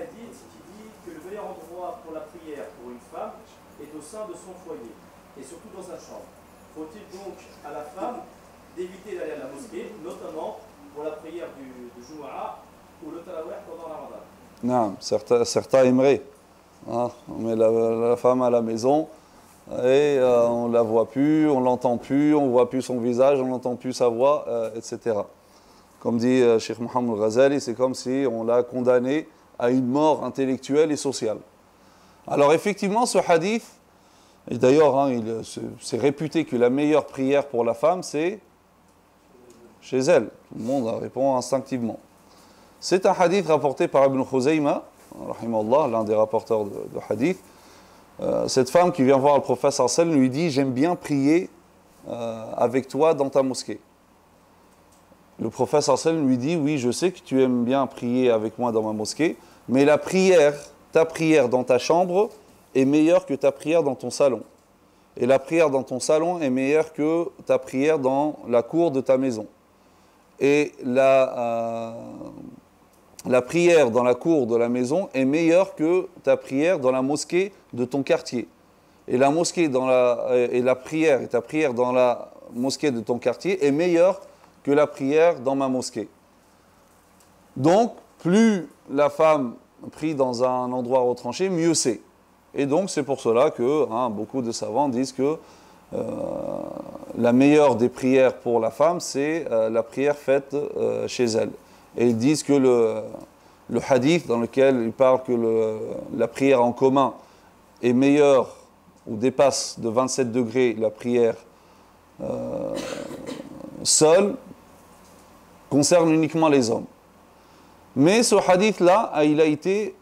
hadith qui dit que le meilleur endroit pour la prière pour une femme est au sein de son foyer, et surtout dans sa chambre. Faut-il donc à la femme d'éviter d'aller à la mosquée, notamment pour la prière du Jumu'ah ou le Tarawih pendant Ramadan? Non, certains aimeraient. Hein, on met la femme à la maison et on ne la voit plus, on ne l'entend plus, on ne voit plus son visage, on n'entend plus sa voix, etc. Comme dit Cheikh Mohammed Ghazali, c'est comme si on l'a condamné à une mort intellectuelle et sociale. Alors effectivement, ce hadith, et d'ailleurs, hein, c'est réputé que la meilleure prière pour la femme, c'est chez elle. Tout le monde répond instinctivement. C'est un hadith rapporté par Ibn Khuzayma, rahimahullah, l'un des rapporteurs de hadith. Cette femme qui vient voir le prophète sallallahu alayhi wa sallam lui dit « J'aime bien prier avec toi dans ta mosquée ». Le prophète sallallahu alayhi wa sallam lui dit « Oui, je sais que tu aimes bien prier avec moi dans ma mosquée, mais la prière, ta prière dans ta chambre est meilleure que ta prière dans ton salon. Et la prière dans ton salon est meilleure que ta prière dans la cour de ta maison. Et la prière dans la cour de la maison est meilleure que ta prière dans la mosquée de ton quartier. Et la prière et ta prière dans la mosquée de ton quartier est meilleure que la prière dans ma mosquée. Donc, plus la femme prie dans un endroit retranché, mieux c'est. Et donc, c'est pour cela que beaucoup de savants disent que la meilleure des prières pour la femme, c'est la prière faite chez elle. Et ils disent que le hadith dans lequel il parle que la prière en commun est meilleure ou dépasse de 27 degrés la prière seule, concerne uniquement les hommes. Mais ce hadith-là, il a été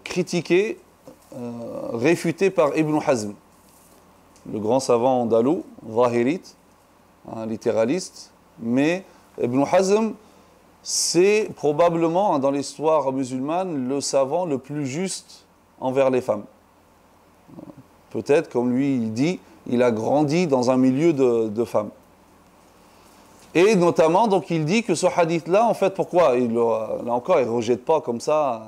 critiqué, réfuté par Ibn Hazm, le grand savant andalou, zahirite, littéraliste. Mais Ibn Hazm, c'est probablement, dans l'histoire musulmane, le savant le plus juste envers les femmes. Peut-être, comme lui il dit, il a grandi dans un milieu de femmes. Et notamment, donc, il dit que ce hadith-là, en fait, pourquoi là encore, il ne rejette pas comme ça,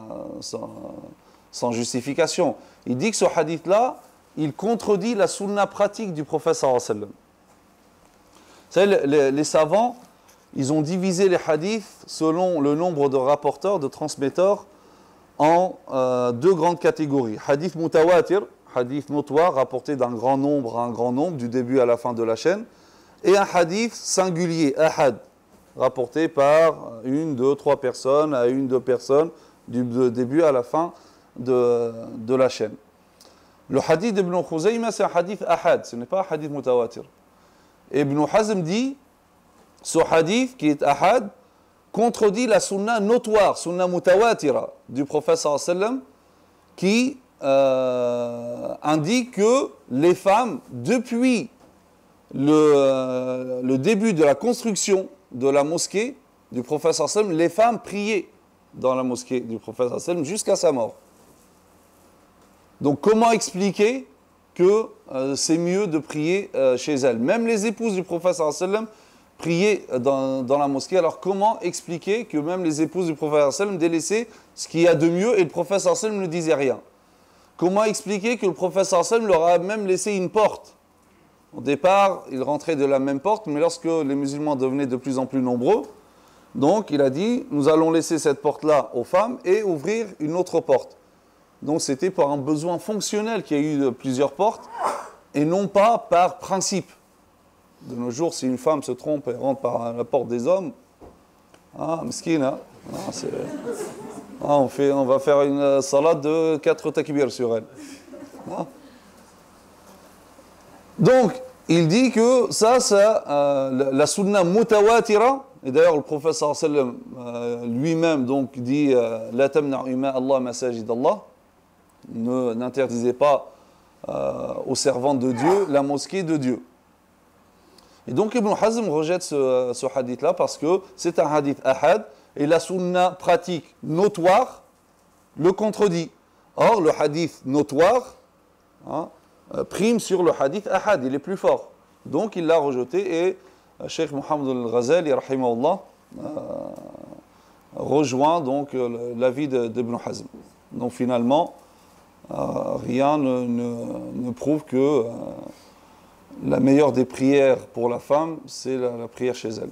sans justification. Il dit que ce hadith-là, il contredit la sunna pratique du prophète sallallahu alayhi wa sallam. Vous savez, les savants, ils ont divisé les hadiths selon le nombre de rapporteurs, de transmetteurs, en deux grandes catégories. Hadith mutawatir, hadith notoire, rapporté d'un grand nombre à un grand nombre, du début à la fin de la chaîne, et un hadith singulier, ahad, rapporté par une, deux, trois personnes, à une, deux personnes, du début à la fin de la chaîne. Le hadith d'Ibn Khuzayma, c'est un hadith ahad, ce n'est pas un hadith mutawatir. Ibn Hazm dit, ce hadith qui est ahad, contredit la sunna notoire, sunna mutawatira du prophète sallallahu alayhi wa sallam, qui indique que les femmes, depuis le début de la construction de la mosquée du prophète sallallahu alayhi wa sallam, les femmes priaient dans la mosquée du prophète sallallahu alayhi wa sallam jusqu'à sa mort. Donc comment expliquer que c'est mieux de prier chez elles? Même les épouses du prophète sallallahu alayhi wa sallam priaient dans la mosquée. Alors comment expliquer que même les épouses du prophète sallallahu alayhi wa sallam délaissaient ce qu'il y a de mieux et le prophète sallallahu alayhi wa sallam ne disait rien? Comment expliquer que le prophète sallallahu alayhi wa sallam leur a même laissé une porte? Au départ, ils rentraient de la même porte, mais lorsque les musulmans devenaient de plus en plus nombreux, donc il a dit, nous allons laisser cette porte-là aux femmes et ouvrir une autre porte. Donc c'était par un besoin fonctionnel qu'il y a eu plusieurs portes, et non pas par principe. De nos jours, si une femme se trompe et rentre par la porte des hommes, meskina, on va faire une salade de 4 takbir sur elle. Donc, il dit que ça la sunna mutawatira, et d'ailleurs le prophète sallallahu alayhi wa sallam lui-même donc dit la tamna'u ima Allah masajid Allah, n'interdisez pas aux servantes de Dieu la mosquée de Dieu. Et donc Ibn Hazm rejette ce hadith-là parce que c'est un hadith ahad et la sunna pratique notoire le contredit. Or, le hadith notoire prime sur le hadith ahad, il est plus fort. Donc il l'a rejeté et Cheikh Mohammed al-Ghazali, rahimahullah, rejoint donc l'avis d'Ibn Hazm. Donc finalement, rien ne prouve que la meilleure des prières pour la femme, c'est la prière chez elle.